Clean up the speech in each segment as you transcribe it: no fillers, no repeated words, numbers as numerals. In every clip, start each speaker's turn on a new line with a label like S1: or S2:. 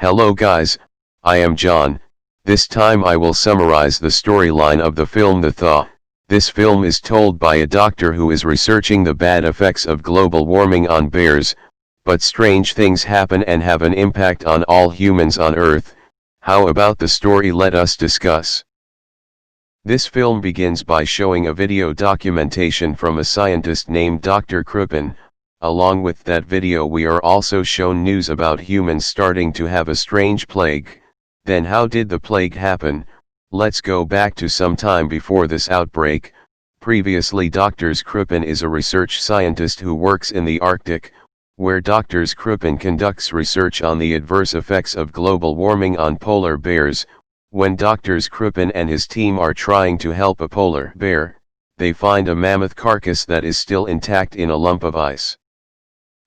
S1: Hello guys, I am John. This time I will summarize the storyline of the film The Thaw. This film is told by a doctor who is researching the bad effects of global warming on bears, but strange things happen and have an impact on all humans on Earth. How about the story? Let us discuss. This film begins by showing a video documentation from a scientist named Dr. Krupin. Along with that video we are also shown news about humans starting to have a strange plague. Then how did the plague happen? Let's go back to some time before this outbreak. Previously Dr. Krupin is a research scientist who works in the Arctic, where Dr. Krupin conducts research on the adverse effects of global warming on polar bears. When Dr. Krupin and his team are trying to help a polar bear, they find a mammoth carcass that is still intact in a lump of ice.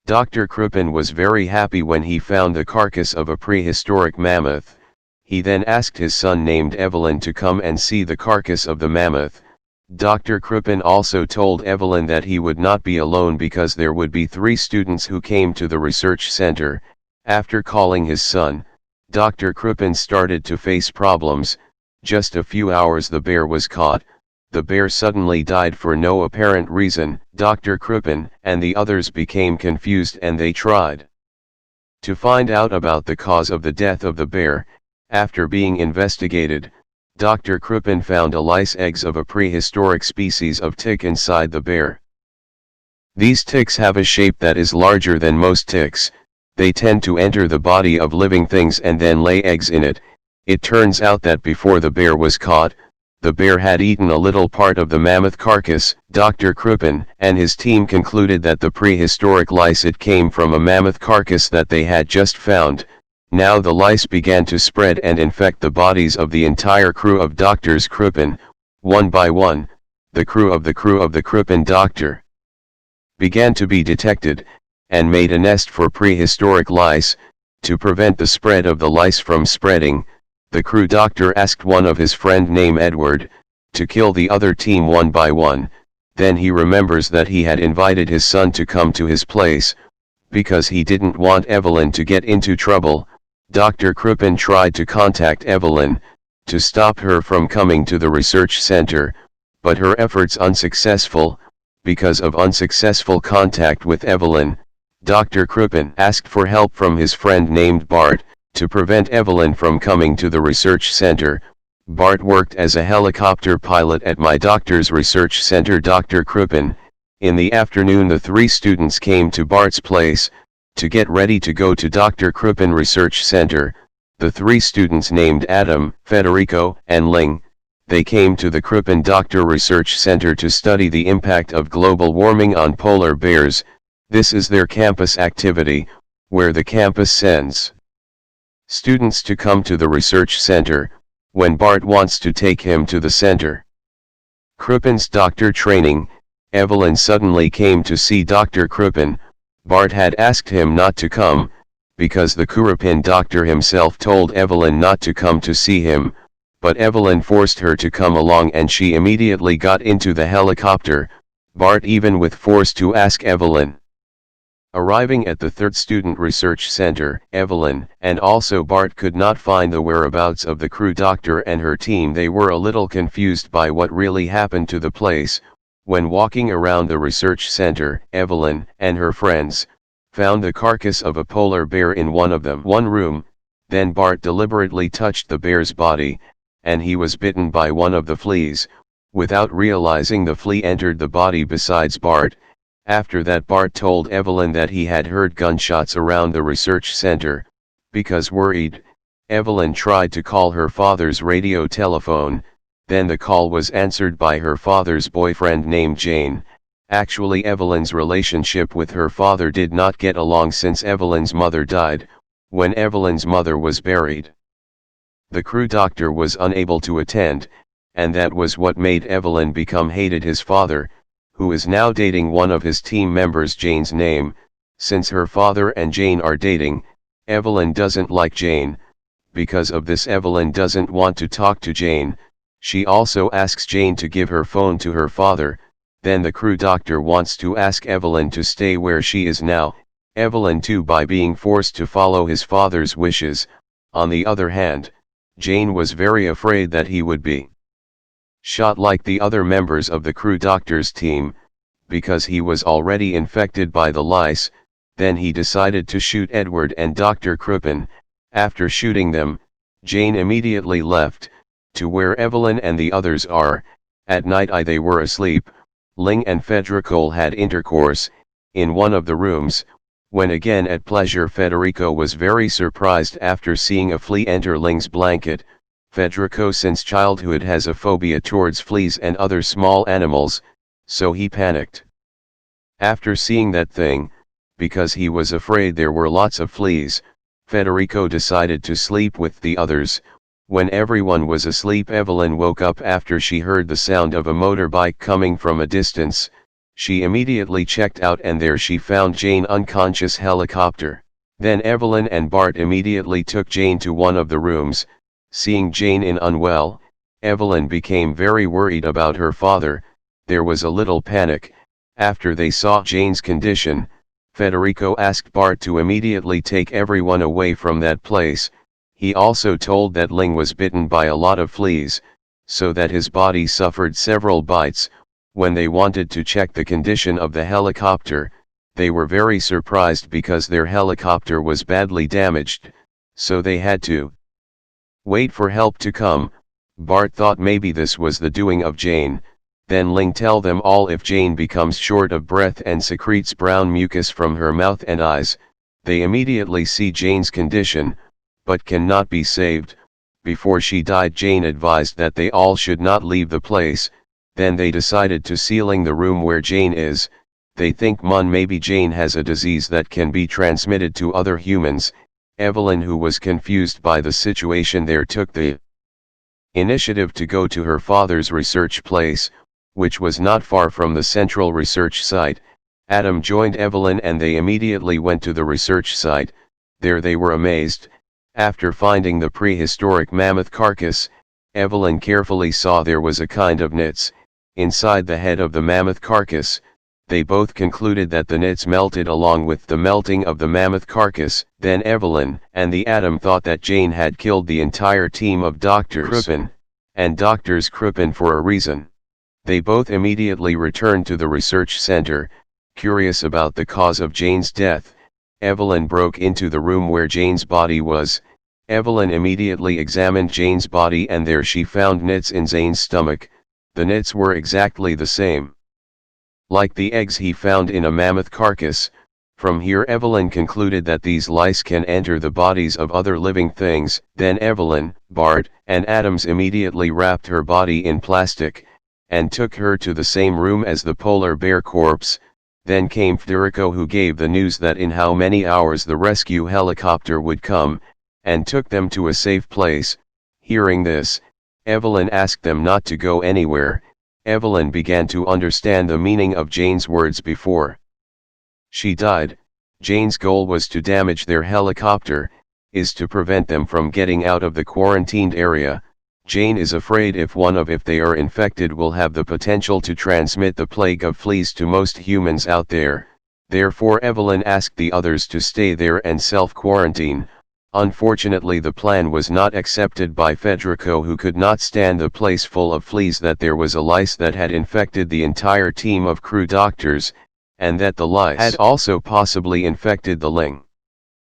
S1: Dr. Krupin was very happy when he found the carcass of a prehistoric mammoth. He then asked his son named Evelyn to come and see the carcass of the mammoth. Dr. Krupin also told Evelyn that he would not be alone because there would be 3 students who came to the research center. After calling his son, Dr. Krupin started to face problems. Just a few hours the bear was caught. The bear suddenly died for no apparent reason. Dr. Krupin and the others became confused and they tried to find out about the cause of the death of the bear. After being investigated, Dr. Krupin found lice eggs of a prehistoric species of tick inside the bear. These ticks have a shape that is larger than most ticks. They tend to enter the body of living things and then lay eggs in it. It turns out that before the bear was caught, the bear had eaten a little part of the mammoth carcass. Dr. Krupin and his team concluded that the prehistoric lice it came from a mammoth carcass that they had just found. Now the lice began to spread and infect the bodies of the entire crew of Dr. Krupin. One by one, the crew of the Krupin doctor began to be detected, and made a nest for prehistoric lice. To prevent the spread of the lice from spreading, the crew doctor asked one of his friend named Edward to kill the other team one by one. Then he remembers that he had invited his son to come to his place, because he didn't want Evelyn to get into trouble. Dr. Krupin tried to contact Evelyn to stop her from coming to the research center, but her efforts unsuccessful. Because of unsuccessful contact with Evelyn, Dr. Krupin asked for help from his friend named Bart to prevent Evelyn from coming to the research center. Bart worked as a helicopter pilot at my doctor's research center. Dr. Krupin. In the afternoon the 3 students came to Bart's place to get ready to go to Dr. Krupin research center. The 3 students named Adam, Federico, and Ling. They came to the Krupin Doctor Research Center to study the impact of global warming on polar bears. This is their campus activity, where the campus sends students to come to the research center, when Bart wants to take him to the center. Krupin's doctor training. Evelyn suddenly came to see Dr. Krupin. Bart had asked him not to come, because the Krupin doctor himself told Evelyn not to come to see him, but Evelyn forced her to come along and she immediately got into the helicopter. Bart even was forced to ask Evelyn. Arriving at the 3rd student research center, Evelyn and also Bart could not find the whereabouts of the crew doctor and her team. They were a little confused by what really happened to the place. When walking around the research center, Evelyn and her friends found the carcass of a polar bear in one room. Then Bart deliberately touched the bear's body, and he was bitten by one of the fleas. Without realizing, the flea entered the body besides Bart. After that Bart told Evelyn that he had heard gunshots around the research center. Because worried, Evelyn tried to call her father's radio telephone. Then the call was answered by her father's boyfriend named Jane. Actually Evelyn's relationship with her father did not get along since Evelyn's mother died. When Evelyn's mother was buried, the crew doctor was unable to attend, and that was what made Evelyn become hated his father, who is now dating one of his team members. Jane's name. Since her father and Jane are dating, Evelyn doesn't like Jane. Because of this Evelyn doesn't want to talk to Jane. She also asks Jane to give her phone to her father. Then the crew doctor wants to ask Evelyn to stay where she is now. Evelyn too, by being forced to follow his father's wishes, On the other hand, Jane was very afraid that he would be shot like the other members of the crew doctor's team, because he was already infected by the lice. Then he decided to shoot Edward and Dr. Crippen. After shooting them, Jane immediately left, to where Evelyn and the others are. At night they were asleep. Ling and Federico had intercourse, in one of the rooms. When again at pleasure, Federico was very surprised after seeing a flea enter Ling's blanket. Federico since childhood has a phobia towards fleas and other small animals, so he panicked. After seeing that thing, because he was afraid there were lots of fleas, Federico decided to sleep with the others. When everyone was asleep, Evelyn woke up after she heard the sound of a motorbike coming from a distance. She immediately checked out and there she found Jane unconscious helicopter. Then Evelyn and Bart immediately took Jane to one of the rooms. Seeing Jane in unwell, Evelyn became very worried about her father. There was a little panic. After they saw Jane's condition, Federico asked Bart to immediately take everyone away from that place. He also told that Ling was bitten by a lot of fleas, so that his body suffered several bites. When they wanted to check the condition of the helicopter, they were very surprised because their helicopter was badly damaged, so they had to wait for help to come. Bart thought maybe this was the doing of Jane. Then Ling tell them all if Jane becomes short of breath and secretes brown mucus from her mouth and eyes, they immediately see Jane's condition, but cannot be saved. Before she died, Jane advised that they all should not leave the place. Then they decided to sealing the room where Jane is. They think maybe Jane has a disease that can be transmitted to other humans. Evelyn, who was confused by the situation there, took the initiative to go to her father's research place, which was not far from the central research site. Adam joined Evelyn and they immediately went to the research site. There they were amazed. After finding the prehistoric mammoth carcass, Evelyn carefully saw there was a kind of nits inside the head of the mammoth carcass. They both concluded that the nits melted along with the melting of the mammoth carcass. Then Evelyn and the Adam thought that Jane had killed the entire team of Dr. Crippen and Drs. Crippen for a reason. They both immediately returned to the research center, curious about the cause of Jane's death. Evelyn broke into the room where Jane's body was. Evelyn immediately examined Jane's body and there she found nits in Jane's stomach. The nits were exactly the same like the eggs he found in a mammoth carcass. From here Evelyn concluded that these lice can enter the bodies of other living things. Then Evelyn, Bart, and Adams immediately wrapped her body in plastic, and took her to the same room as the polar bear corpse. Then came Federico, who gave the news that in how many hours the rescue helicopter would come, and took them to a safe place. Hearing this, Evelyn asked them not to go anywhere. Evelyn began to understand the meaning of Jane's words before she died. Jane's goal was to damage their helicopter, is to prevent them from getting out of the quarantined area. Jane is afraid if they are infected will have the potential to transmit the plague of fleas to most humans out there. Therefore Evelyn asked the others to stay there and self-quarantine. Unfortunately the plan was not accepted by Federico, who could not stand the place full of fleas, that there was a lice that had infected the entire team of crew doctors, and that the lice had also possibly infected the Ling.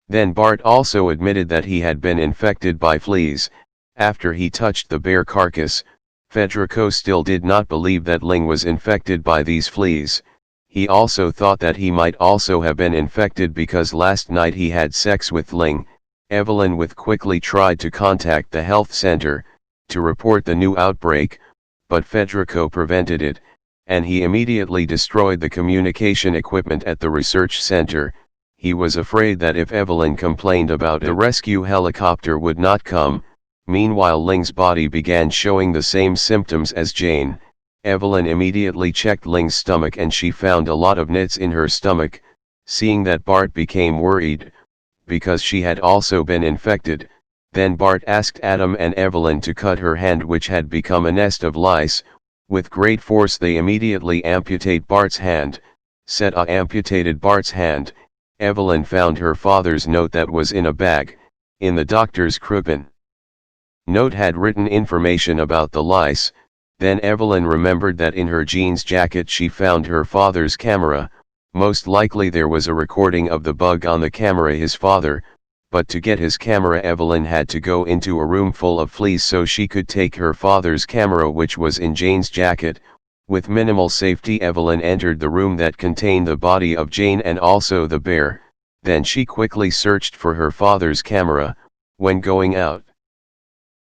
S1: Then Bart also admitted that he had been infected by fleas. After he touched the bear carcass, Federico still did not believe that Ling was infected by these fleas. He also thought that he might also have been infected because last night he had sex with Ling. Evelyn quickly tried to contact the health center to report the new outbreak, but Federico prevented it, and he immediately destroyed the communication equipment at the research center. He was afraid that if Evelyn complained about it, the rescue helicopter would not come. Meanwhile Ling's body began showing the same symptoms as Jane. Evelyn immediately checked Ling's stomach and she found a lot of nits in her stomach. Seeing that, Bart became worried, because she had also been infected. Then Bart asked Adam and Evelyn to cut her hand, which had become a nest of lice. With great force they immediately amputate Bart's hand. Amputated Bart's hand. Evelyn found her father's note that was in a bag. in the doctor's Kruppen note had written information about the lice. Then Evelyn remembered that in her jeans jacket she found her father's camera. Most likely there was a recording of the bug on the camera his father, but to get his camera Evelyn had to go into a room full of fleas so she could take her father's camera, which was in Jane's jacket. With minimal safety Evelyn entered the room that contained the body of Jane and also the bear. Then she quickly searched for her father's camera. When going out,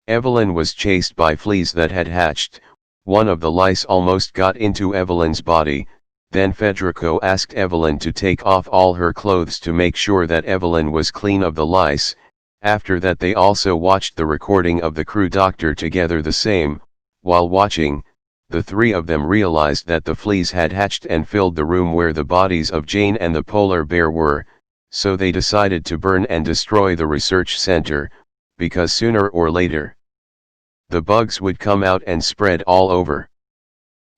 S1: Evelyn was chased by fleas that had hatched. One of the lice almost got into Evelyn's body. Then Federico asked Evelyn to take off all her clothes to make sure that Evelyn was clean of the lice. After that they also watched the recording of the crew doctor together. The same, while watching, the three of them realized that the fleas had hatched and filled the room where the bodies of Jane and the polar bear were, so they decided to burn and destroy the research center, because sooner or later, the bugs would come out and spread all over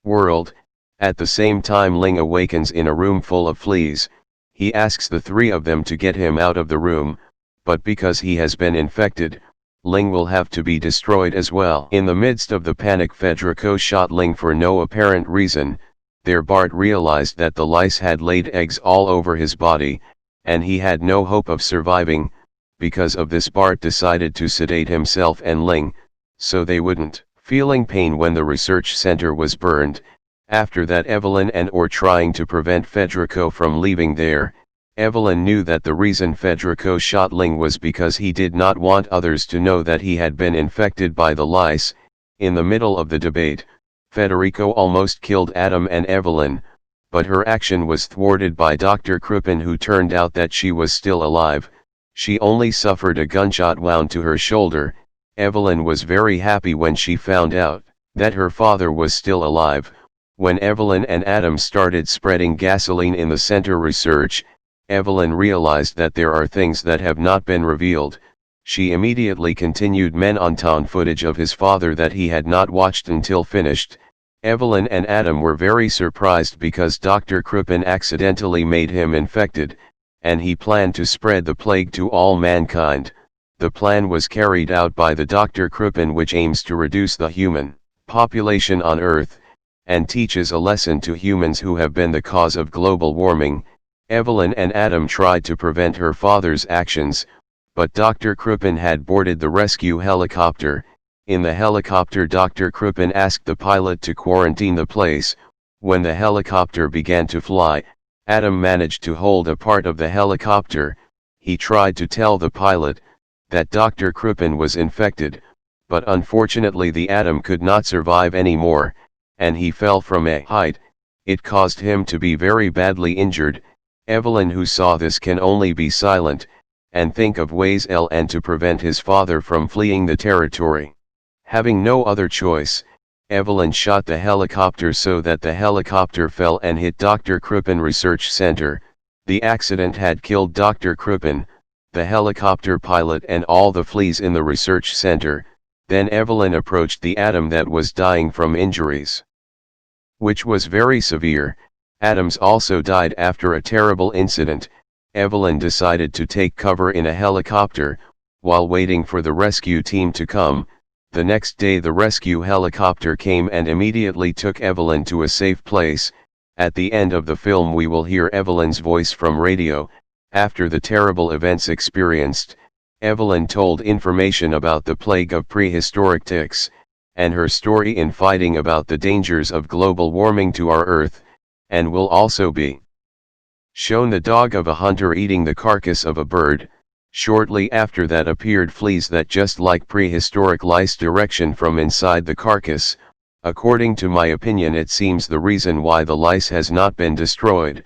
S1: world. At the same time Ling awakens in a room full of fleas. He asks the three of them to get him out of the room, but because he has been infected, Ling will have to be destroyed as well. In the midst of the panic Federico shot Ling for no apparent reason. There Bart realized that the lice had laid eggs all over his body, and he had no hope of surviving. Because of this Bart decided to sedate himself and Ling, so they wouldn't feeling pain when the research center was burned. After that Evelyn and or trying to prevent Federico from leaving there. Evelyn knew that the reason Federico shot Ling was because he did not want others to know that he had been infected by the lice. In the middle of the debate, Federico almost killed Adam and Evelyn, but her action was thwarted by Dr. Kruppen, who turned out that she was still alive. She only suffered a gunshot wound to her shoulder. Evelyn was very happy when she found out that her father was still alive. When Evelyn and Adam started spreading gasoline in the center research, Evelyn realized that there are things that have not been revealed. She immediately continued Men-on-Town footage of his father that he had not watched until finished. Evelyn and Adam were very surprised because Dr. Kruppen accidentally made him infected, and he planned to spread the plague to all mankind. The plan was carried out by the Dr. Kruppen, which aims to reduce the human population on Earth, and teaches a lesson to humans who have been the cause of global warming. Evelyn and Adam tried to prevent her father's actions, but Dr. Kruppen had boarded the rescue helicopter. In the helicopter Dr. Kruppen asked the pilot to quarantine the place. When the helicopter began to fly, Adam managed to hold a part of the helicopter. He tried to tell the pilot that Dr. Kruppen was infected, but unfortunately the Adam could not survive anymore, and he fell from a height. It caused him to be very badly injured. Evelyn, who saw this, can only be silent, and think of ways to prevent his father from fleeing the territory. Having no other choice, Evelyn shot the helicopter so that the helicopter fell and hit Dr. Kruppen Research Center. The accident had killed Dr. Kruppen, the helicopter pilot, and all the fleas in the research center. Then Evelyn approached the Adam that was dying from injuries, which was very severe. Adams also died after a terrible incident. Evelyn decided to take cover in a helicopter, while waiting for the rescue team to come. The next day the rescue helicopter came and immediately took Evelyn to a safe place. At the end of the film we will hear Evelyn's voice from radio. After the terrible events experienced, Evelyn told information about the plague of prehistoric ticks, and her story in fighting about the dangers of global warming to our Earth, and will also be shown the dog of a hunter eating the carcass of a bird. Shortly after that appeared fleas that, just like prehistoric lice, direction from inside the carcass. According to my opinion, it seems the reason why the lice has not been destroyed,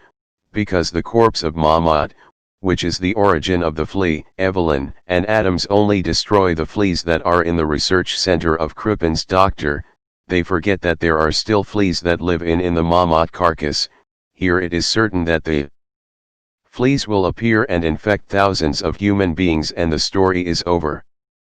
S1: because the corpse of Mahmoud, which is the origin of the flea, Evelyn and Adams only destroy the fleas that are in the research center of Kruppen's doctor. They forget that there are still fleas that live in the Mahmoud carcass. Here it is certain that the fleas will appear and infect thousands of human beings and the story is over.